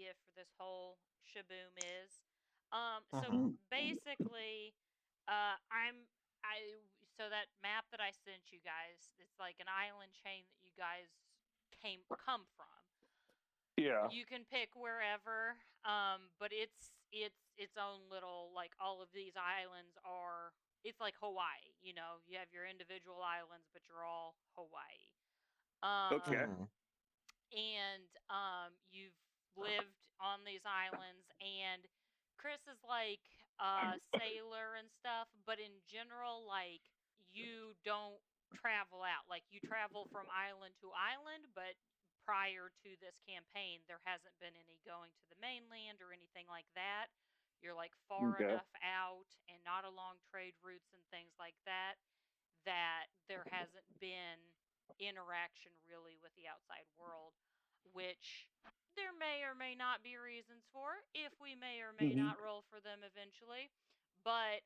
idea for this whole shaboom is. So Mhm. basically, I'm I so that map that I sent you guys, it's like an island chain that you guys come from. Yeah. You can pick wherever, but it's its own little, like, all of these islands are. It's like Hawaii, you have your individual islands, but you're all Hawaii. Okay. Um, and you've lived on these islands, and Chris is like a sailor and stuff, but in general, like, you don't travel out. Like, you travel from island to island, but prior to this campaign there hasn't been any going to the mainland or anything like that. You're like far Okay. enough out and not along trade routes and things like that, that there hasn't been interaction really with the outside world, which there may or may not be reasons for, if we may or may Mhm. not roll for them eventually. But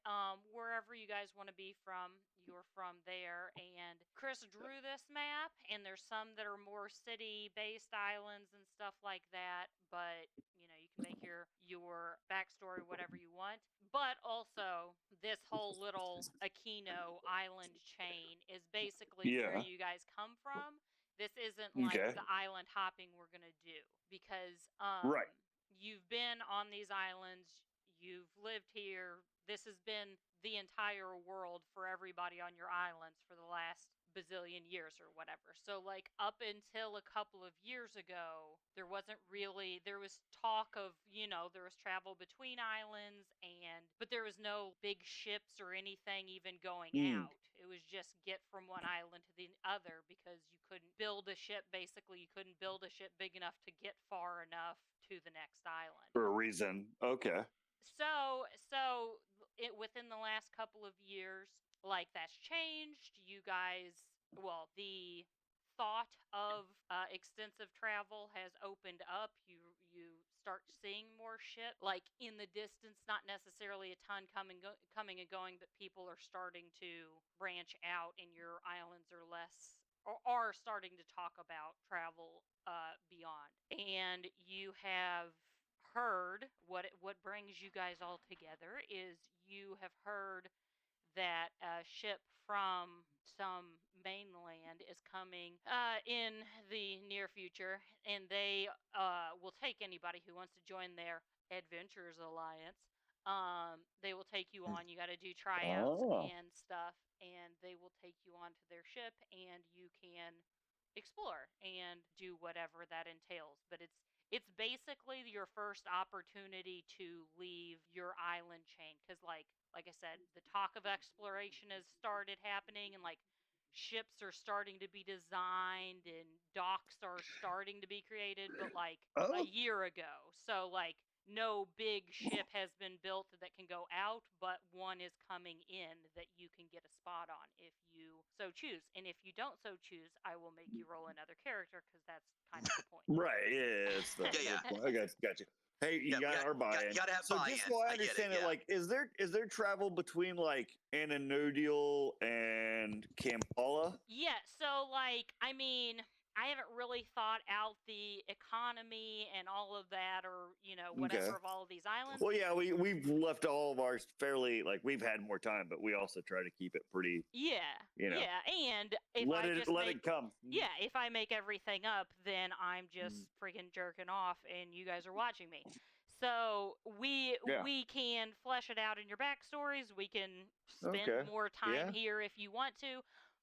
wherever you guys want to be from, you're from there. And Chris drew this map, and there's some that are more city-based islands and stuff like that. But you can make your backstory whatever you want. But also, this whole little Akino island chain is basically where Yeah. you guys come from. This isn't like Okay. the island hopping we're gonna do, because Right. you've been on these islands, you've lived here. This has been the entire world for everybody on your islands for the last bazillion years or whatever. So, like, up until a couple of years ago, there was talk of, there was travel between islands, but there was no big ships or anything even going Mm. out. It was just get from one island to the other, because you couldn't build a ship. Basically, you couldn't build a ship big enough to get far enough to the next island. For a reason. Okay. So within the last couple of years, like, that's changed. You guys, well, the thought of extensive travel has opened up. You start seeing more shit, like, in the distance. Not necessarily a ton coming and going, but people are starting to branch out, and your islands are less, or are starting to talk about travel beyond. And you have heard, what brings you guys all together is, you have heard that a ship from some mainland is coming in the near future, and they will take anybody who wants to join their Adventurers Alliance. They will take you on. You got to do tryouts Oh. and stuff, and they will take you onto their ship, and you can explore and do whatever that entails. But it's basically your first opportunity to leave your island chain, because, like I said, the talk of exploration has started happening, and, like, ships are starting to be designed and docks are starting to be created, but, like, a Oh. year ago. So, like, no big ship has been built that can go out, but one is coming in that you can get a spot on if you so choose. And if you don't so choose, I will make you roll another character, because that's kind of the point. Right. Yeah. It's the Yeah, yeah. whole point. I got you. Hey, you Yeah, got our buy-in. gotta have So buy-in. just so I I get it, understand it, yeah. like, is there travel between, like, Ananodial and Kampala? Yeah, so, like, I mean, I haven't really thought out the economy and all of that, or, Okay. whatever, of all of these islands. Well, yeah, we've left all of ours fairly, like, we've had more time, but we also try to keep it pretty. Yeah, You know, yeah, and if let I it just let make it come. yeah, if I make everything up, then I'm just freaking jerking off, and you guys are watching me. So Yeah. we can flesh it out in your backstories. We can spend Okay. more time Yeah. here if you want to,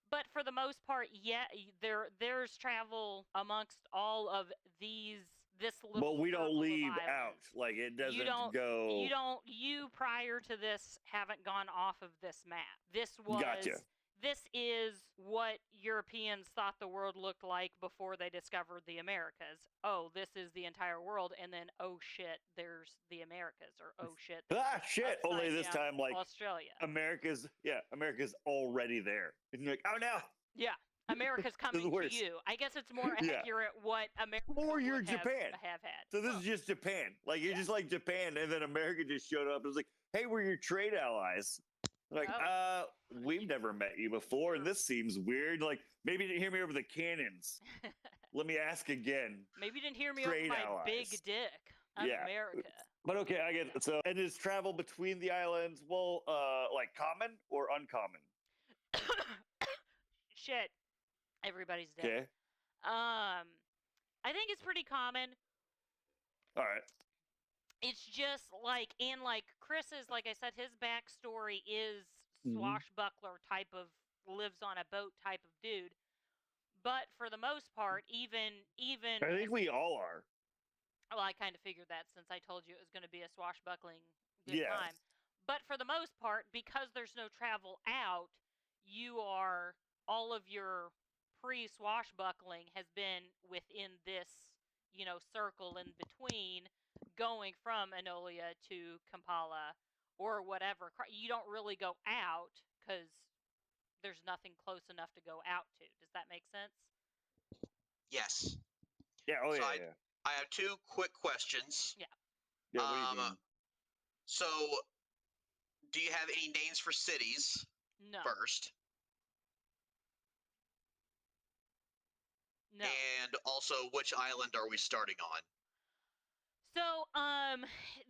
but for the most part, yeah, there's travel amongst all of this little But we don't circle of leave out. islands. Like, it You doesn't don't go. you prior to this haven't gone off of this map. Gotcha. This is what Europeans thought the world looked like before they discovered the Americas. Oh, this is the entire world, and then, oh shit, there's the Americas, or oh shit, there's Shit. Only this upside down time, like, Australia. America's already there. And you're like, oh no. Yeah, America's coming to worse. you. I guess it's more Yeah. accurate what America Or you're would Japan. have had. So this is just Japan. Like, you're just like Japan, and then America just showed up. It was like, hey, we're your trade allies. Like, we've never met you before, and this seems weird. Like, maybe you didn't hear me over the cannons. Let me ask again. Maybe you didn't hear me Trade over my allies. big dick. Yeah. America. But okay, I get it. So, and is travel between the islands, well, like common or uncommon? Shit, everybody's dead. Okay. I think it's pretty common. All right. It's just like, and like Chris's, like I said, his backstory is Mhm. swashbuckler type of, lives on a boat type of dude. But for the most part, even I think we all are. well, I kind of figured that since I told you it was going to be a swashbuckling good Yeah. time. But for the most part, because there's no travel out, you are, all of your pre-swashbuckling has been within this, circle in between, going from Enolia to Kampala or whatever. You don't really go out because there's nothing close enough to go out to. Does that make sense? Yes. Yeah. Oh, So yeah. I have two quick questions. Yeah. Yeah. What are you doing? So, do you have any names for cities No. first? No. And also, which island are we starting on? So,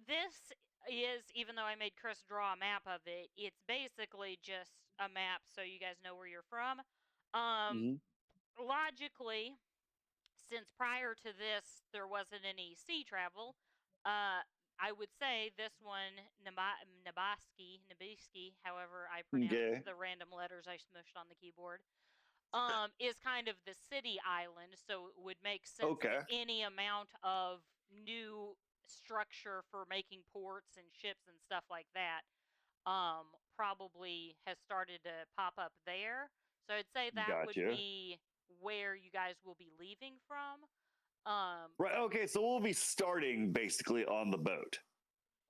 this is, even though I made Chris draw a map of it, it's basically just a map so you guys know where you're from. Mhm. Logically, since prior to this there wasn't any sea travel, I would say this one, Nabiski, however I pronounce Okay. the random letters I smushed on the keyboard, is kind of the city island, so it would make sense Okay. that any amount of new structure for making ports and ships and stuff like that probably has started to pop up there. So I'd say that would Gotcha. be where you guys will be leaving from. Right. Okay. So we'll be starting basically on the boat,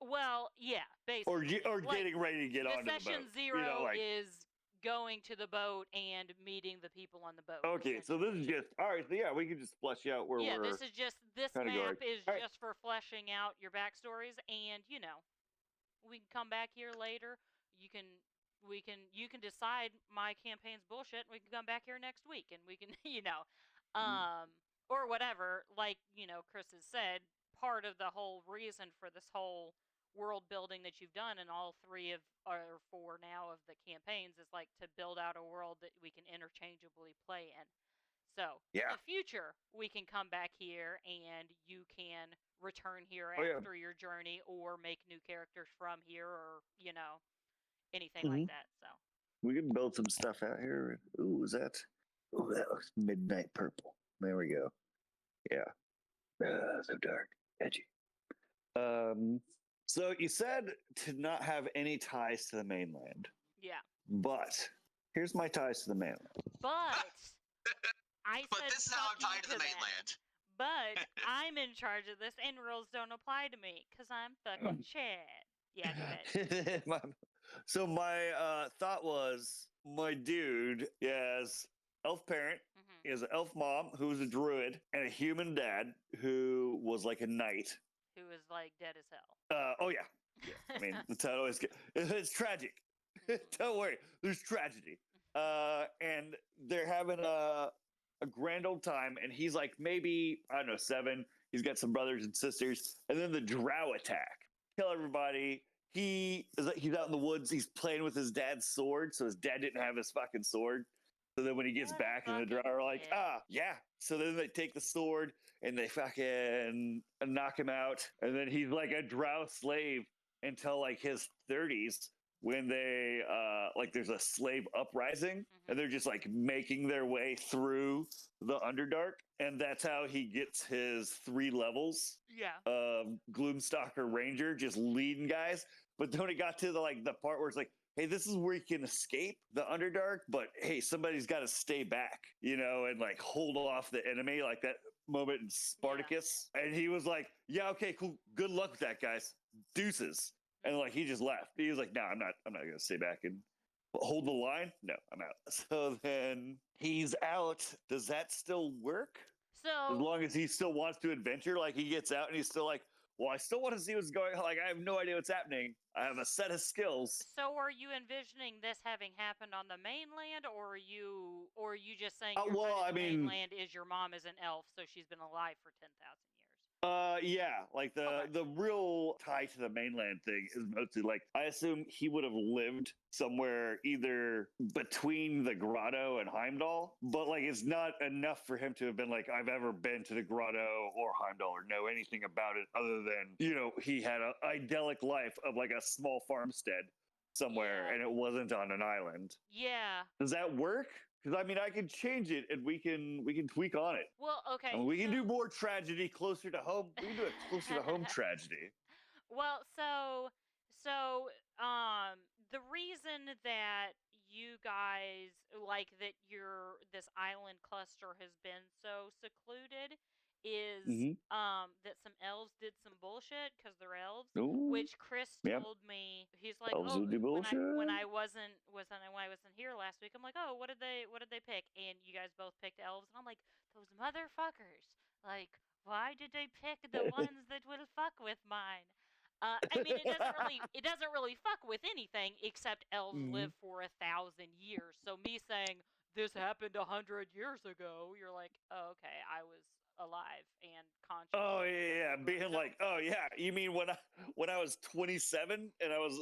Well, yeah, basically. or Like, getting ready to get the onto the session boat. zero is going to the boat and meeting the people on the boat. Okay. So this is just all right. So yeah, we can just flesh out where we're. This is just, this kinda map going. is All right. just for fleshing out your backstories, and we can come back here later. You can you can decide my campaign's bullshit, and we can come back here next week, and we can or whatever. Like Chris has said, part of the whole reason for this whole world building that you've done in all three of, or four now, of the campaigns is like to build out a world that we can interchangeably play in. So in Yeah. the future, we can come back here and you can return here Oh, yeah. after your journey, or make new characters from here, or anything Mhm. like that. So We can build some stuff out here. Ooh, is that? Oh, that looks midnight purple. There we go. Yeah. So dark, edgy. So you said to not have any ties to the mainland, yeah, but here's my ties to the mainland. but I But said this is how I'm fuck you tied to the that. mainland. But I'm in charge of this, and rules don't apply to me because I'm fucking Chad. Yeah, go ahead. So my thought was, my dude has elf parent, he has an elf mom who's a druid, and a human dad who was like a knight. Who is like dead as hell. Oh yeah. I mean, that's how it always gets. It's tragic. Don't worry, there's tragedy. And they're having a grand old time, and he's like maybe, I don't know, 7. He's got some brothers and sisters, and then the drow attack, kill everybody. He's out in the woods. He's playing with his dad's sword, so his dad didn't have his fucking sword. So then when he gets What a back, and the drow fucking are like, dick. yeah. So then they take the sword and they fucking knock him out, and then he's like a drow slave until like his 30s, when they like there's a slave uprising, and they're just like making their way through the Underdark, and that's how he gets his 3 levels Yeah. of Gloomstalker Ranger, just leading guys. But then when it got to the part where it's like, hey, this is where you can escape the Underdark, but hey, somebody's got to stay back, and like hold off the enemy, like that moment in Spartacus. And he was like, yeah, okay, cool, good luck with that, guys, deuces. And like he just left. He was like, no, I'm not gonna stay back and hold the line. No, I'm out. So then he's out. Does that still work? As So long as he still wants to adventure, like he gets out and he's still like, well, I still want to see what's going on. Like, I have no idea what's happening. I have a set of skills. So are you envisioning this having happened on the mainland, or are you just saying Well, I the mean, mainland is your mom is an elf, so she's been alive for 10,000 years? Yeah, like Okay. the real tie to the mainland thing is mostly like I assume he would have lived somewhere either between the grotto and Heimdall, but like it's not enough for him to have been like I've ever been to the grotto or Heimdall or know anything about it other than he had an idyllic life of like a small farmstead somewhere Yeah. and it wasn't on an island. Yeah. Does that work? Because I mean, I can change it and we can tweak on it. Well, I okay. mean, we can do So more tragedy closer to home. We can do a closer to home tragedy. well, so the reason that you guys like that your this island cluster has been so secluded is Hmm. that some elves did some bullshit because they're elves, Ooh, which Chris yep. told me. He's like, Elves "Oh, will do bullshit. when I wasn't here last week, I'm like, "Oh, what did they pick?" And you guys both picked elves, and I'm like, "Those motherfuckers. Like, why did they pick the ones that will fuck with mine?" I mean, it doesn't really fuck with anything except elves live Mhm. for 1,000 years. So me saying this happened 100 years ago, you're like, oh, okay, I was alive and conscious Oh when yeah, they yeah. were growing Being like, up. oh yeah, you mean when I was 27 and I was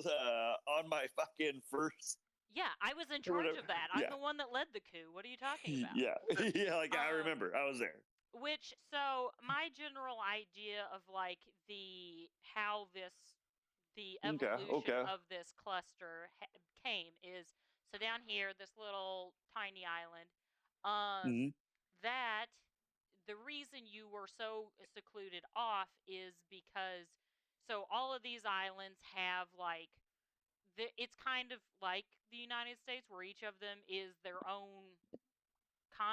on my fucking first Yeah, I was in or charge whatever. of that. I'm Yeah, the one that led the coup. What are you talking about? yeah, yeah. Like I Um, remember, I was there. so my general idea of like how the Okay, evolution okay. of this cluster came is so down here, this little tiny island, um, Hmm. that the reason you were so secluded off is because so all of these islands have like it's kind of like the United States where each of them is their own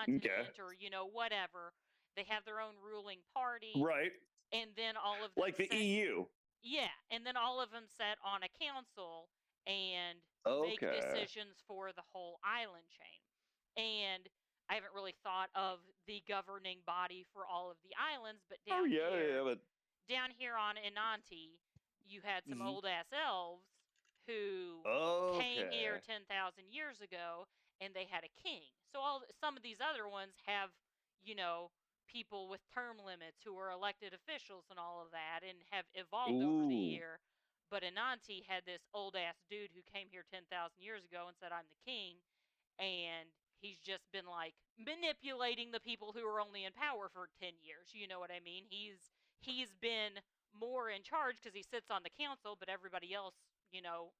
Okay, continent or whatever. They have their own ruling party, right. and then all of them Like the set EU. yeah, and then all of them set on a council and make Okay. decisions for the whole island chain. And I haven't really thought of the governing body for all of the islands, but Oh yeah, yeah, but down here on Inanti, you had some mhm. old ass elves who came here Okay. 10,000 years ago and they had a king. So some of these other ones have, you know, people with term limits who are elected officials and all of that and have evolved over the Ooh. year. But Ananti had this old ass dude who came here 10,000 years ago and said, I'm the king. And he's just been like manipulating the people who are only in power for 10 years. You know what I mean? He's been more in charge because he sits on the council, but everybody else,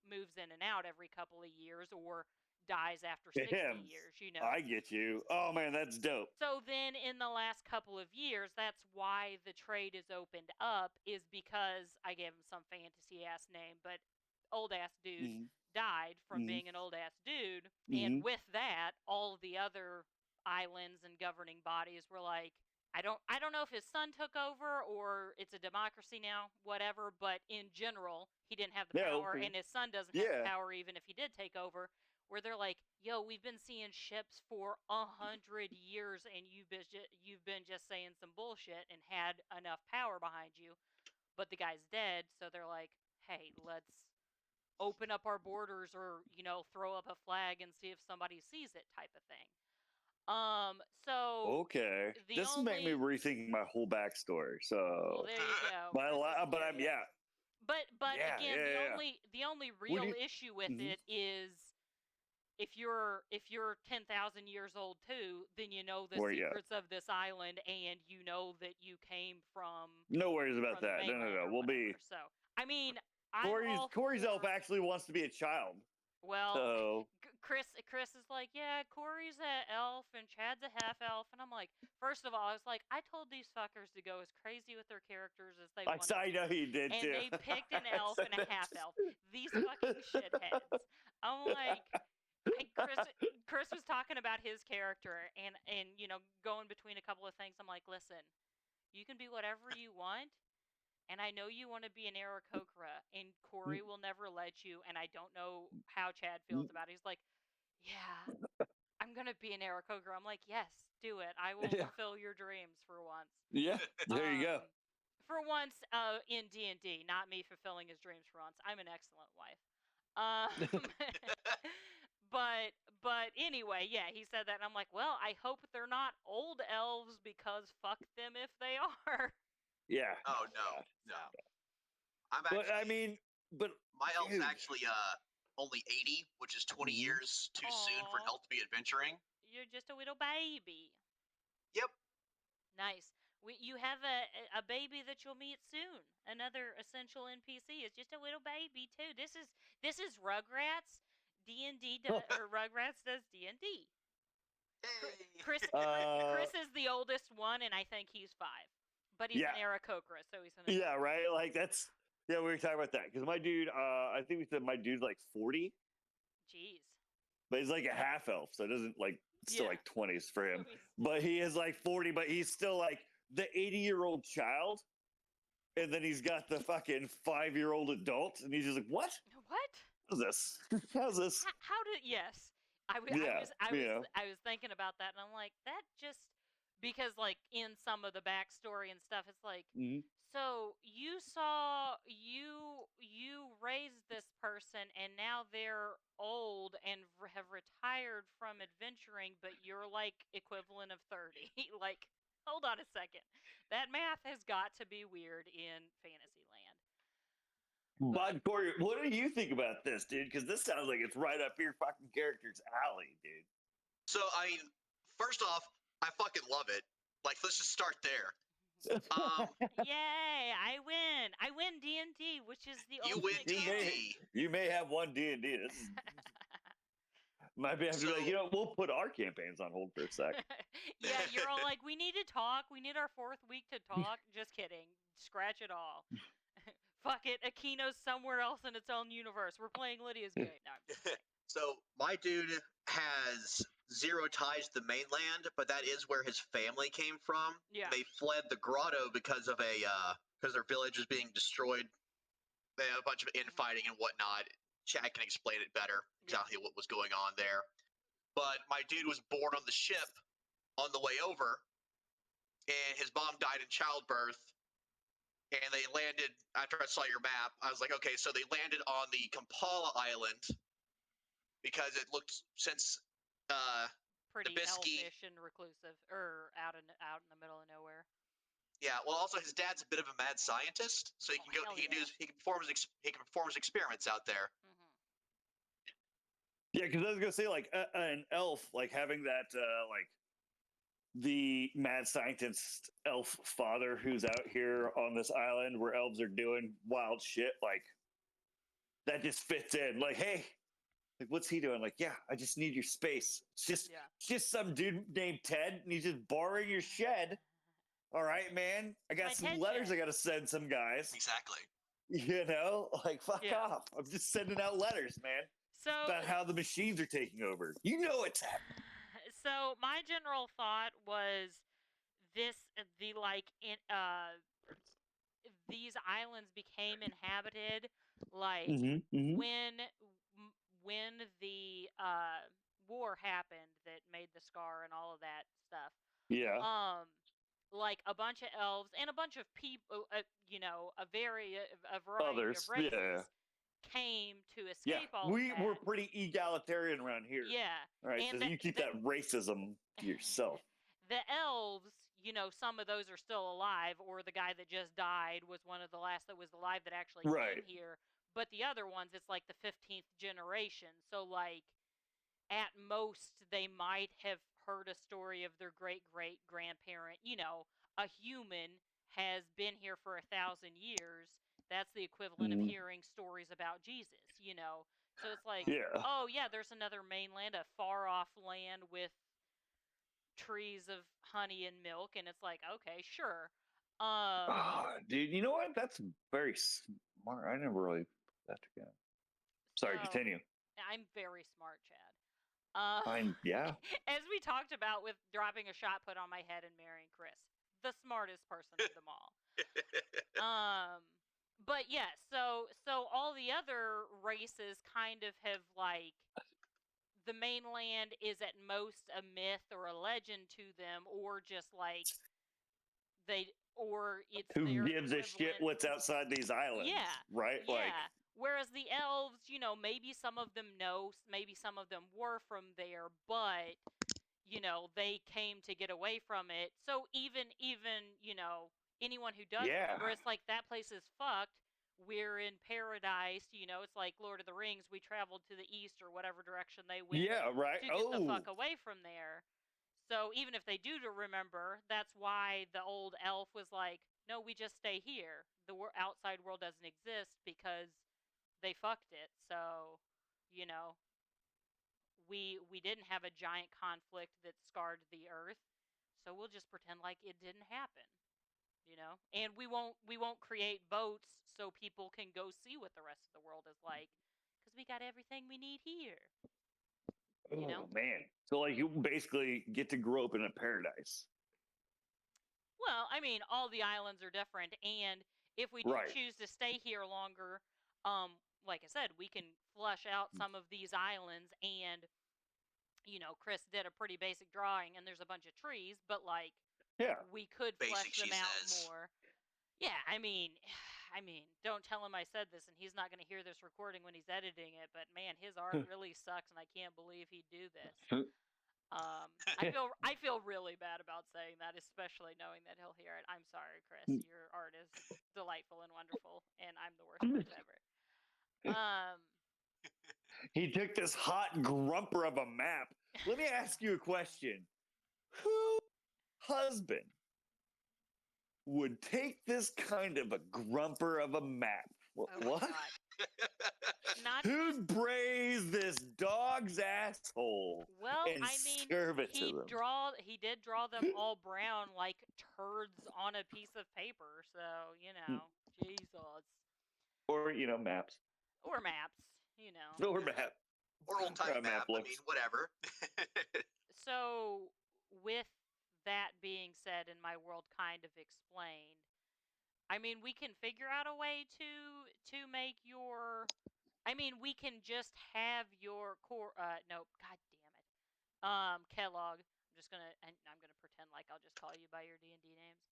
moves in and out every couple of years or dies after 60 Damn. years. I get you. Oh man, that's dope. So then in the last couple of years, that's why the trade is opened up, is because I gave him some fantasy ass name, but old ass dude Hmm. died from Hmm. being an old ass dude. And Hmm. with that, all the other islands and governing bodies were like, I don't know if his son took over or it's a democracy now, whatever, but in general, he didn't have the Yeah. power and his son doesn't have the Yeah. power even if he did take over, where they're like, "Yo, we've been seeing ships for 100 years, and you've been just saying some bullshit and had enough power behind you, but the guy's dead." So they're like, "Hey, let's open up our borders, or throw up a flag and see if somebody sees it," type of thing. So Okay. the This make me only rethinking my whole backstory. well, So, there you go. but Chris is but I'm curious. yeah, But yeah, again, yeah, yeah. the only What do real you? issue with Mhm. it is if you're 10,000 years old too, then you know the Or yeah, secrets of this island and you know that you came no worries about from the that. No, no, mainland no. or We'll be whatever. So, I mean, I'm Corey's all Corey's elf for actually wants to be a child. well, So Chris is like, "Yeah, Corey's a elf and Chad's a half elf." And I'm like, first of all, I was like, I told these fuckers to go as crazy with their characters as they wanted I know to, he did and too. they picked an elf and a half elf. These fucking shitheads. I'm like, Chris was talking about his character and going between a couple of things. I'm like, listen, you can be whatever you want, and I know you want to be an Aarakocra, and Corey will never let you. And I don't know how Chad feels about it. He's like, yeah, I'm gonna be an Aarakocra. I'm like, yes, do it. I will Yeah, fulfill your dreams for once. yeah. There you go. Um, for once, in D&D, not me fulfilling his dreams for once. I'm an excellent wife. Um, but anyway, yeah, he said that, and I'm like, well, I hope they're not old elves because fuck them if they are. Yeah. Oh no, God. no. So, I'm But I actually mean, but my elf's dude. actually only 80, which is 20 Mhm. years too soon for an aw, elf to be adventuring. you're just a little baby. Yep. Nice. You have a baby that you'll meet soon. Another essential NPC is just a little baby too. This is Rugrats. D&D or Rugrats does D&D. Hey. Chris Uh, Chris is the oldest one, and I think he's 5. But he's yeah, an Aarakocra, so he's an adult. yeah, right. Like that's yeah. We were talking about that because my dude. I think we said my dude's like 40, Jeez. but he's like a half elf, so it doesn't like still Yeah. like 20s for him. So he's- But he is like 40, but he's still like the 80-year-old child, and then he's got the fucking 5-year-old adult, and he's just like, what? What? How's this? How's this? How did yes? Yeah, you know. I was thinking about that, and I'm like, that just because like in some of the backstory and stuff, it's like, Mhm. so you raised this person, and now they're old and have retired from adventuring, but you're like equivalent of 30. Like, hold on a second, that math has got to be weird in Fantasyland. But Corey, what do you think about this, dude? Because this sounds like it's right up your fucking character's alley, dude. So I mean, first off, I fucking love it. Like, let's just start there. Yay! I win! I win D&D, which is the You ultimate win you goal. D&D. you may have one D&D. This is, might be have to be like, So- we'll put our campaigns on hold for a sec. Yeah, you're all like, we need to talk. We need our 4th week to talk. Just kidding. Scratch it all. Fuck it. Akino's somewhere else in its own universe. We're playing Lydia's game. No, I'm just kidding. So my dude has 0 ties to the mainland, but that is where his family came from. Yeah. They fled the grotto because of because their village was being destroyed. They had a bunch of infighting and whatnot. Chad can explain it better exactly what was going on there. But my dude was born on the ship on the way over, and his mom died in childbirth. And they landed after I saw your map. I was like, okay, so they landed on the Kampala Island because it looked since Pretty Bisky- elfish and reclusive, or out in the middle of nowhere. yeah. Well, also his dad's a bit of a mad scientist, so he Oh, can go. hell He can do. yeah. He can perform his experiments out there. Hmm. Yeah, because I was gonna say like an elf, like having that like the mad scientist elf father who's out here on this island where elves are doing wild shit, like that just fits in. Like, hey, like what's he doing? Like, yeah, I just need your space. It's Yeah. just some dude named Ted, and he's just borrowing your shed. All right, man. I got My some Ted letters shed. I gotta send some guys. Exactly. You know, like fuck Yeah. off. I'm just sending out letters, man. So About how the machines are taking over. You know it's happening. So my general thought was these islands became inhabited like Mm-hmm. when the war happened that made the scar and all of that stuff. Yeah. Like a bunch of elves and a bunch of people, a variety Others. of races Yeah. came to Yeah. escape all of We that. were pretty egalitarian around here. Yeah. All right. And So you keep that racism to yourself. The elves, some of those are still alive, or the guy that just died was one of the last that was alive that actually Right. came here. But the other ones, it's like the 15th generation. So, like, at most, they might have heard a story of their great grandparent. A human has been here for 1,000 years. That's the equivalent of Mhm. hearing stories about Jesus. So it's like, Yeah. oh yeah, there's another mainland, a far off land with trees of honey and milk, and it's like, okay, sure. Dude, you know what? That's very smart. I never really put that together. Sorry, So, continue. I'm very smart, Chad. Yeah. As we talked about with dropping a shot put on my head and marrying Chris, the smartest person of them all. But yeah, so all the other races kind of have like the mainland is at most a myth or a legend to them, or just like it's Who their gives a shit equivalent. what's outside these islands? Yeah. Right? Yeah. Like, Whereas the elves, maybe some of them know, maybe some of them were from there, but they came to get away from it. So even anyone who does remember, it's like that place is fucked. We're in paradise, it's like Lord of the Rings. We traveled to the east or whatever direction they went Yeah, right. to get the fuck away from there. So even if they do remember, that's why the old elf was like, no, we just stay here. The outside world doesn't exist because they fucked it. So, we didn't have a giant conflict that scarred the earth. So we'll just pretend like it didn't happen. And we won't create boats so people can go see what the rest of the world is like because we got everything we need here. Oh man! So like you basically get to grow up in a paradise. Well, I mean, all the islands are different, and if we do choose to stay here longer, like I said, we can flush out some of these islands, and Chris did a pretty basic drawing, and there's a bunch of trees, but like, we could flesh them out more. Yeah, I mean, don't tell him I said this, and he's not going to hear this recording when he's editing it. But man, his art really sucks, and I can't believe he'd do this. I feel really bad about saying that, especially knowing that he'll hear it. I'm sorry, Chris. Your art is delightful and wonderful, and I'm the worst person ever. He took this hot grumper of a map. Let me ask you a question. Who husband would take this kind of a grumper of a map? Oh what? Who'd braise this dog's asshole? Well, and I mean, serve it to them? He did draw them all brown like turds on a piece of paper. So Jesus. Or maps. Or maps. Or map. Or old time map. I mean, whatever. So, with that being said, and my world kind of explained, I mean, we can figure out a way to make your. I mean, we can just have your core. No, god damn it. Kellogg. I'm gonna pretend like I'll just call you by your D&D names.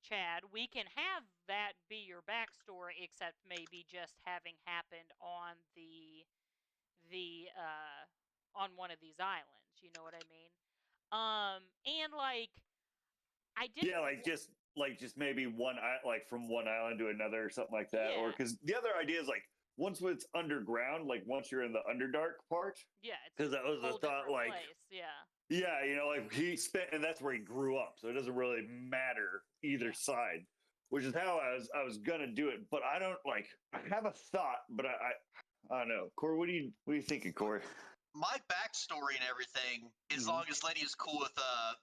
Chad, we can have that be your backstory, except maybe just having happened on on one of these islands. You know what I mean? And like, I did. Yeah, just maybe from one island to another or something like that. Or because the other idea is like once it's underground, like once you're in the Underdark part. Yeah, because that was the thought. Like, place. yeah, like he spent, and that's where he grew up, so it doesn't really matter either side. Which is how I was gonna do it, but I don't like. I have a thought, but I don't know. Corey, what are you thinking, Corey? My backstory and everything, as long as Letty is cool with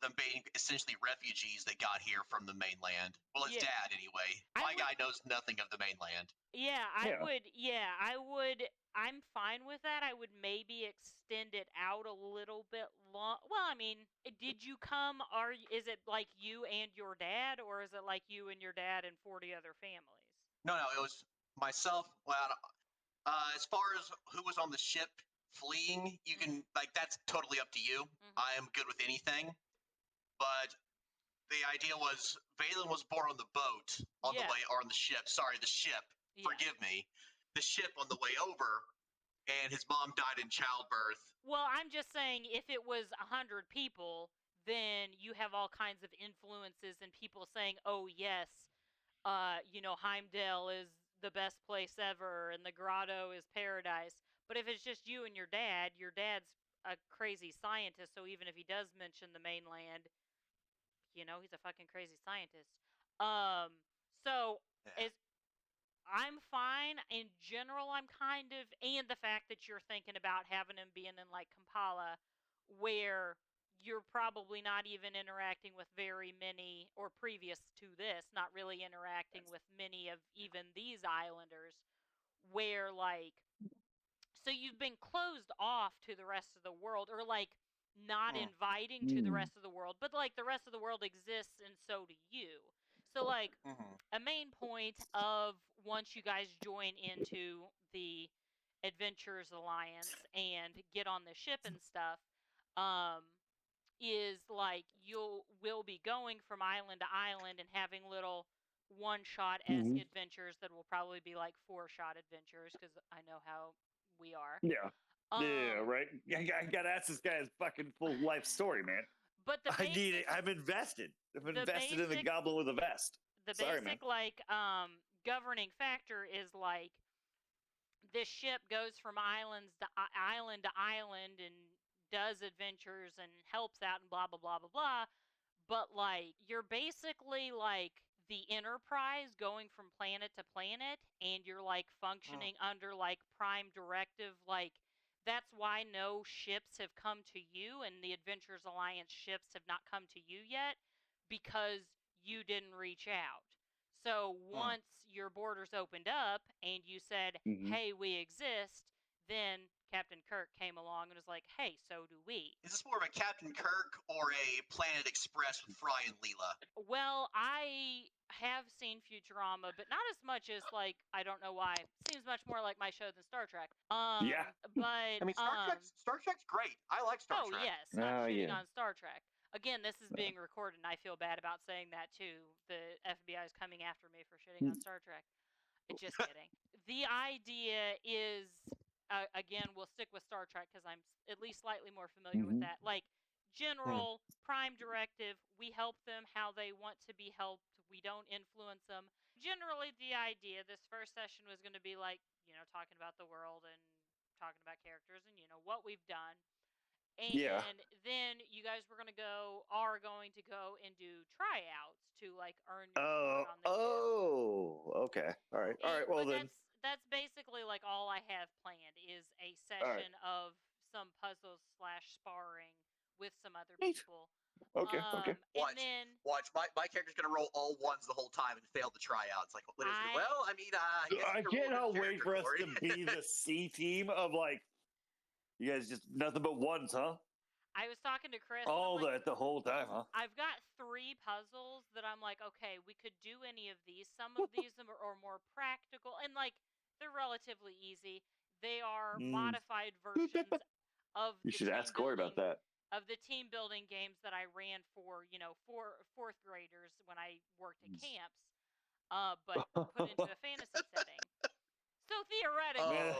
them being essentially refugees that got here from the mainland. Well, his dad anyway. My guy knows nothing of the mainland. Yeah, I would. Yeah, I would. I'm fine with that. I would maybe extend it out a little bit long. Well, I mean, did you come? Is it like you and your dad, or is it like you and your dad and 40 other families? No, it was myself. Well, as far as who was on the ship fleeing, you can that's totally up to you. I am good with anything, but the idea was Valen was born on the boat on the way, or on the ship. Sorry, the ship. Forgive me. The ship on the way over, and his mom died in childbirth. Well, I'm just saying, if it was 100 people, then you have all kinds of influences and people saying, "Oh yes, Heimdall is the best place ever, and the grotto is paradise." But if it's just you and your dad's a crazy scientist, so even if he does mention the mainland, he's a fucking crazy scientist. I'm fine. In general, I'm kind of, and the fact that you're thinking about having him being in like Kampala, where you're probably not even interacting with very many, or previous to this, not really interacting with many of even these islanders, where like, so you've been closed off to the rest of the world, or like not inviting to the rest of the world, but like the rest of the world exists and so do you. So like a main point of once you guys join into the Adventures Alliance and get on the ship and stuff, is like will be going from island to island and having little one-shot-esque adventures that will probably be like four-shot adventures, because I know how we are. Yeah, right. I gotta ask this guy his fucking full life story, man. But the I need it. basic, I'm invested. I'm the invested in the basic, goblin with a vest. the Sorry, man. basic governing factor is like this ship goes from island to island and does adventures and helps out and blah blah blah blah blah. But like you're basically like the Enterprise going from planet to planet, and you're like functioning under like prime directive. Like that's why no ships have come to you, and the Adventures Alliance ships have not come to you yet because you didn't reach out. So once your borders opened up and you said, Mhm. "Hey, we exist," then Captain Kirk came along and was like, "Hey, so do we." Is this more of a Captain Kirk or a Planet Express with Fry and Leela? Well, I have seen Futurama, but not as much as like I don't know why. Seems much more like my show than Star Trek. Yeah. But I mean, Star Trek's great. I like Star oh Trek. yes, I'm Oh, shitting yeah. on Star Trek. Again, this is being recorded, and I feel bad about saying that too. The FBI is coming after me for shitting on Star Trek. Just kidding. The idea is, again, we'll stick with Star Trek because I'm at least slightly more familiar with that. Like, general prime directive, we help them how they want to be helped. We don't influence them. Generally, the idea this first session was going to be like, talking about the world and talking about characters and, what we've done. And Yeah. then you guys are going to go and do tryouts to like earn your spot on the ship. Okay. All right. All right. Well But then. that's basically like all I have planned is a session of some puzzles / sparring with some other Neat. people. Okay. Okay. And then Watch. My character's gonna roll all ones the whole time and fail the tryouts. Like, I guess I you can roll cannot a wait for us character, to be the C team of like, you guys just nothing but ones, huh? I was talking to Chris. All and I'm like, that the whole time, huh? I've got 3 puzzles that I'm like, okay, we could do any of these. Some of these are more practical, and like they're relatively easy. They are modified versions of You the should team ask Corey building about that. of the team building games that I ran for, fourth graders when I worked at camps, but put into a fantasy setting. So theoretically,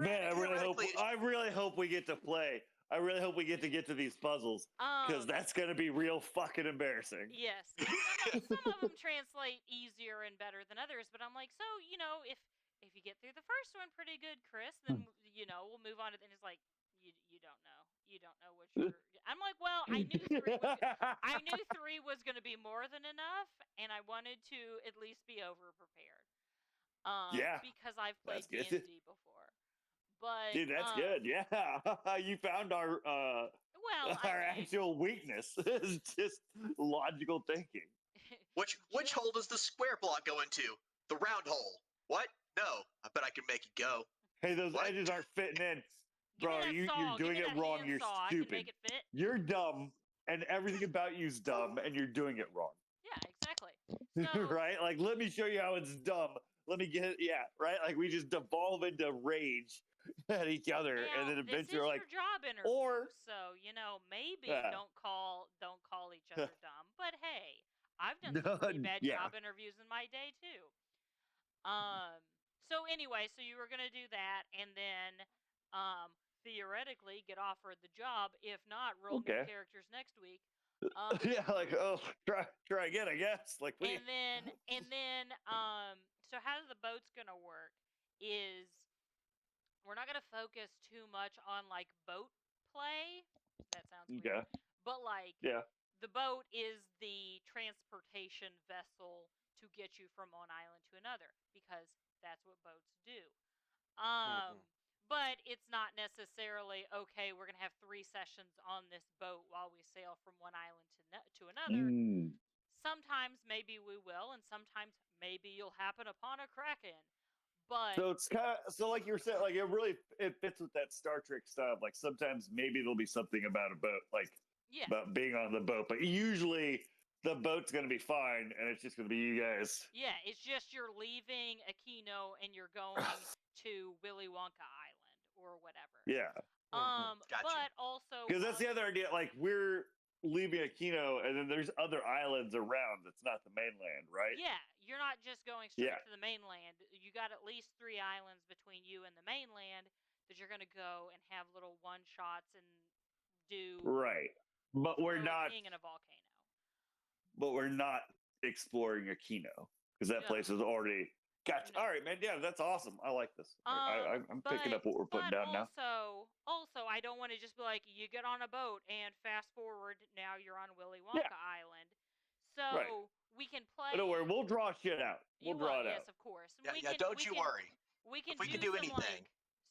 Man, I Theoretically- really hope we get to play. I really hope we get to these puzzles because that's gonna be real fucking embarrassing. Yes, and some of them translate easier and better than others. But I'm like, so if you get through the first one pretty good, Chris, then we'll move on to. And it's like, you don't know what you're. I'm like, well, I knew 3 was going to be more than enough, and I wanted to at least be over prepared. Yeah, because I've played that's good. D&D before. But Dude, that's good. Yeah, you found our actual weakness. It's just logical thinking. Which hole does the square block go into? The round hole. What? No. I bet I can make it go. Hey, those What? edges aren't fitting in, Give me bro. that You're saw. doing Give me it that wrong. hand You're saw. I stupid. can make it fit. You're dumb, and everything about you's dumb, and you're doing it wrong. Yeah, exactly. So, Right? Like, let me show you how it's dumb. Let me get it. Yeah, right? Like, we just devolve into rage at each other, now, and then this eventually, is like, your job interview, or- so maybe Yeah. don't call each other dumb. But hey, I've done some pretty bad Yeah. job interviews in my day too. So anyway, so you were gonna do that, and then theoretically get offered the job. If not, roll new Okay. characters next week. Yeah, like, oh, try again, I guess. Like, what do you- And then so how the boat's gonna work is we're not gonna focus too much on like boat play. That sounds weird. Yeah. But like Yeah. the boat is the transportation vessel to get you from one island to another because that's what boats do. But it's not necessarily okay. We're gonna have 3 sessions on this boat while we sail from one island to another. Sometimes maybe we will, and sometimes maybe you'll happen upon a kraken. But So it's kind of like you were saying, like it fits with that Star Trek stuff. Like sometimes maybe there'll be something about a boat, like yeah, about being on the boat, but usually the boat's gonna be fine, and it's just gonna be you guys. yeah, it's just you're leaving Akino and you're going to Willy Wonka Island or whatever. Yeah. Gotcha. But also Because that's the other idea. Like we're leaving Aquino, and then there's other islands around. That's not the mainland, right? yeah, you're not just going straight Yeah. to the mainland. You got at least 3 islands between you and the mainland that you're going to go and have little one shots and do Right. But we're or not. being in a volcano. But we're not exploring Aquino because that No. place is already. Gotcha. No. All right, man. Yeah, that's awesome. I like this. I'm picking up what we're putting down now. Also, I don't want to just be like, you get on a boat and fast forward, now you're on Willy Wonka Island. So Right. we can play. Don't worry, we'll draw shit out. We'll draw it yes, out. of course. Don't you worry. We can If we can do do some, anything. like,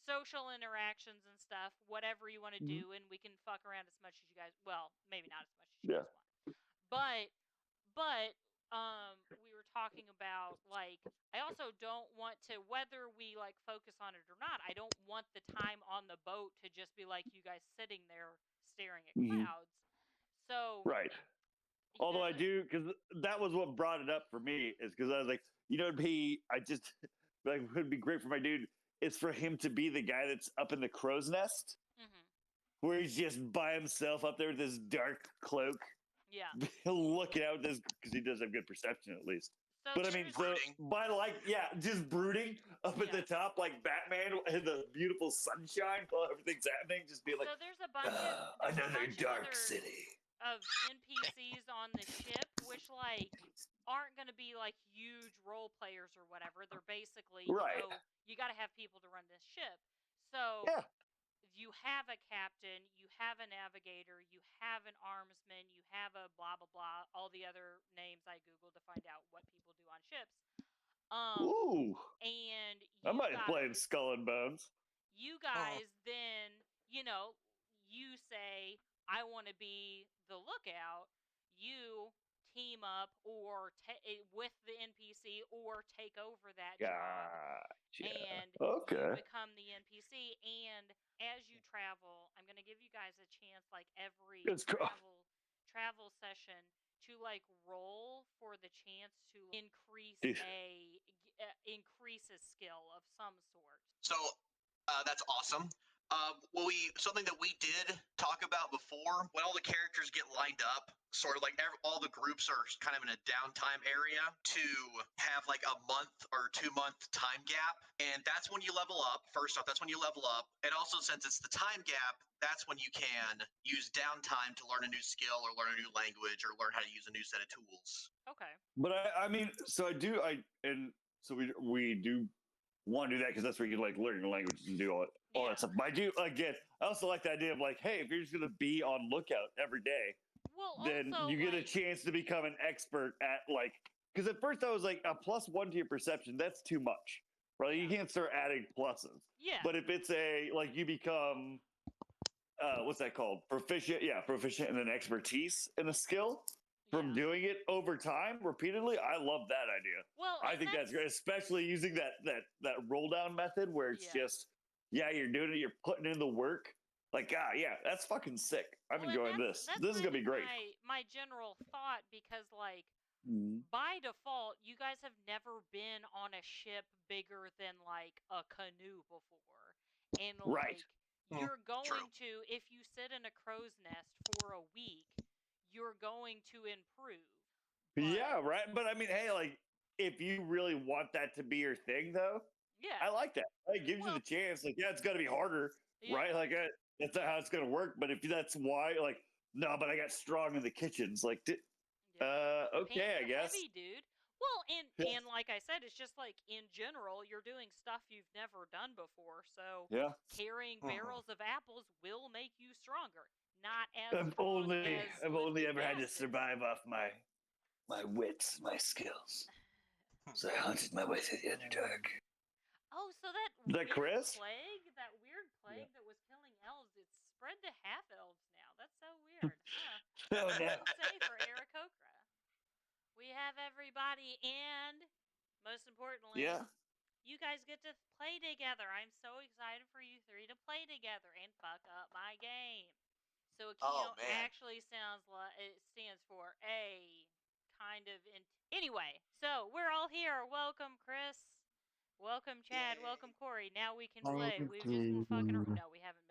social interactions and stuff, whatever you want to do, and we can fuck around as much as you guys. Well, maybe not as much as you guys want. But we were talking about, like, I also don't want to, whether we like focus on it or not, I don't want the time on the boat to just be like you guys sitting there staring at clouds. So right. Although I do, because that was what brought it up for me, is because I was like, it'd be great for my dude. It's for him to be the guy that's up in the crow's nest, where he's just by himself up there with his dark cloak. Yeah. Looking out this, because he does have good perception at least. So but I mean, just brooding up at the top like Batman in the beautiful sunshine while everything's happening, just be like, so there's a bunch of another dark city of NPCs on the ship, which like aren't going to be like huge role players or whatever. They're basically you got to have people to run this ship. So you have a captain, you have a navigator, you have an armsman, you have a blah blah blah, all the other names I googled to find out what people do on ships. Ooh. And I might have played Skull and Bones. You guys then, you say, I want to be the lookout. You team up or with the NPC or take over that job. And you become the NPC. And as you travel, I'm going to give you guys a chance, like every travel session, to like roll for the chance to increase a skill of some sort. So that's awesome. Something that we did talk about before, when all the characters get lined up, sort of like all the groups are kind of in a downtime area, to have like a month or 2 month time gap, and that's when you level up. First off, that's when you level up, and also since it's the time gap, that's when you can use downtime to learn a new skill or learn a new language or learn how to use a new set of tools. Okay. But I mean, so we do want to do that because that's where you can like learn the languages and do all that stuff. But I also like the idea of like, hey, if you're just gonna be on lookout every day, then you get a chance to become an expert at like. Because at first I was like, a +1 to your perception, that's too much, right? You can't start adding pluses. Yeah. But if it's you become, what's that called? Proficient in an expertise in a skill. From doing it over time repeatedly, I love that idea. Well, I think that's great, especially using that roll down method where it's just you're doing it, you're putting in the work. Like that's fucking sick. I'm enjoying this. This is gonna be great. My general thought, because like by default, you guys have never been on a ship bigger than like a canoe before, and like you're going to, if you sit in a crow's nest for a week, you're going to improve. But I mean, hey, like, if you really want that to be your thing, though, I like that. It gives you the chance. Like, it's got to be harder, right? Like, that's not how it's going to work. But if that's why, like, no, but I got strong in the kitchens. Like, okay, I guess. Heavy, dude. Well, and like I said, it's just like in general, you're doing stuff you've never done before. So carrying barrels of apples will make you stronger. Not as I've only ever had to survive off my wits, my skills. So I hunted my way through the Underdark. Oh, so that Chris? plague, that weird plague that was killing elves, it's spread to half elves now. That's so weird. Oh no. Say for Aarakocra. We have everybody, and most importantly, you guys get to play together. I'm so excited for you three to play together and fuck up my game. So Akino actually sounds like it stands for a kind of anyway. So we're all here. Welcome, Chris. Welcome, Chad. Welcome, Corey. Now we can play. We've just been fucking. No, we haven't